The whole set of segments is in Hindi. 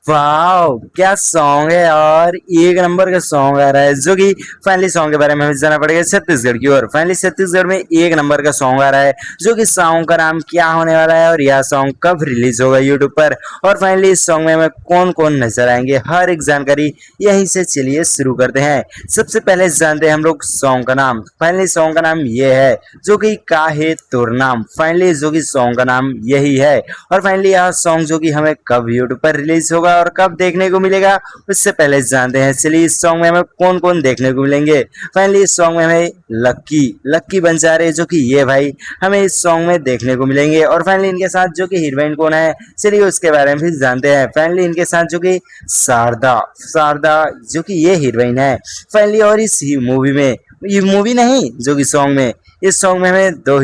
वाह क्या सॉन्ग है यार, एक नंबर का सॉन्ग आ रहा है। जो कि फाइनली सॉन्ग के बारे में हमें जाना पड़ेगा छत्तीसगढ़ की ओर। फाइनली छत्तीसगढ़ में एक नंबर का सॉन्ग आ रहा है, जो कि सॉन्ग का नाम क्या होने वाला है और यह सॉन्ग कब रिलीज होगा यूट्यूब पर, और फाइनली इस सॉन्ग में हमें कौन कौन नजर आएंगे, हर एक जानकारी यहीं से चलिए शुरू करते हैं। सबसे पहले जानते हैं हम लोग सॉन्ग का नाम। फाइनली सॉन्ग का नाम ये है, जो कि काहे तोर नाम। फाइनली जो कि सॉन्ग का नाम यही है। और फाइनली यह सॉन्ग जो कि हमें कब यूट्यूब पर रिलीज होगा और कब देखने को मिलेगा, उससे पहले जानते हैं चलिए इस सॉन्ग में हमें कौन कौन देखने को मिलेंगे। फाइनली इस सॉन्ग में हमें लक्की लक्की बंजारे जो कि ये भाई हमें इस सॉन्ग में देखने को मिलेंगे। और फाइनली इनके साथ जो कि हीरोइन कौन है, चलिए उसके बारे में भी जानते हैं। फाइनली इनके साथ जो कि शारदा शारदा जो कि ये हीरोइन है। फाइनली और इस मूवी में, ये मूवी नहीं जो कि सॉन्ग में, इस सॉन्ग में हमें दो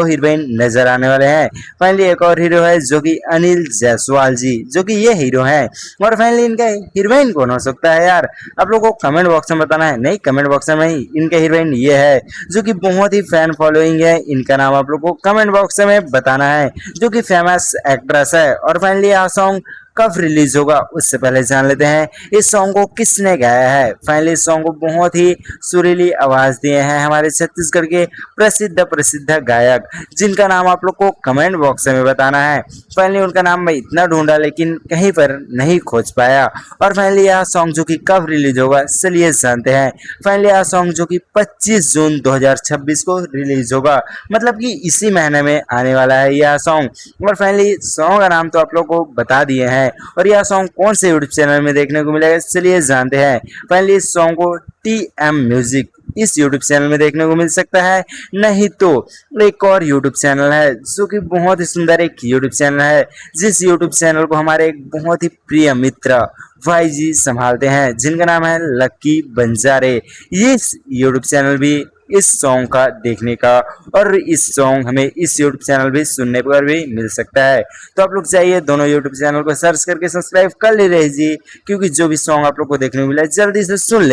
हीरोइन नजर आने वाले हैं। फाइनली एक और हीरो है जो कि अनिल जायसवाल जी, जो कि ये हीरो हैं। और फाइनली इनका हीरोइन कौन हो सकता है यार, आप लोगों को कमेंट बॉक्स में बताना है। नहीं, कमेंट बॉक्स में नहीं, इनका हीरोइन ये है जो कि बहुत ही फैन फॉलोइंग है। इनका नाम आप लोग को कमेंट बॉक्स में बताना है, जो कि फेमस एक्ट्रेस है। और फाइनली यह सॉन्ग कब रिलीज होगा उससे पहले जान लेते हैं इस सॉन्ग को किसने गाया है। फाइनली इस सॉन्ग को बहुत ही सुरीली आवाज दिए हैं हमारे छत्तीसगढ़ के प्रसिद्ध प्रसिद्ध गायक, जिनका नाम आप लोग को कमेंट बॉक्स में बताना है। फाइनली उनका नाम मैं इतना ढूंढा लेकिन कहीं पर नहीं खोज पाया। और फाइनली यह सॉन्ग जो कि कब रिलीज होगा चलिए जानते हैं। फाइनली यह सॉन्ग जो कि 25 जून 2026 को रिलीज होगा, मतलब कि इसी महीने में आने वाला है यह सॉन्ग। और फाइनली सॉन्ग का नाम तो आप लोग को बता दिए हैं, और यह सॉन्ग कौन से यूट्यूब चैनल में देखने को मिलेगा चलिए जानते हैं। फाइनली इस सॉन्ग को TM म्यूजिक इस यूट्यूब चैनल में देखने को मिल सकता है। नहीं तो एक और यूट्यूब चैनल है जो कि बहुत ही सुंदर एक यूट्यूब चैनल है, जिस यूट्यूब चैनल को हमारे एक बहुत ही प्रिय मित्र भाई जी संभालते हैं, जिनका नाम है लक्की बंजारे। ये यूट्यूब चैनल भी इस सॉन्ग का देखने का, और इस सॉन्ग हमें इस यूट्यूब चैनल भी सुनने पर भी मिल सकता है। तो आप लोग चाहिए दोनों यूट्यूब चैनल को सर्च करके सब्सक्राइब कर ले रहे जी, क्योंकि जो भी सॉन्ग आप लोग को देखने को मिला है जल्दी से सुन लेना।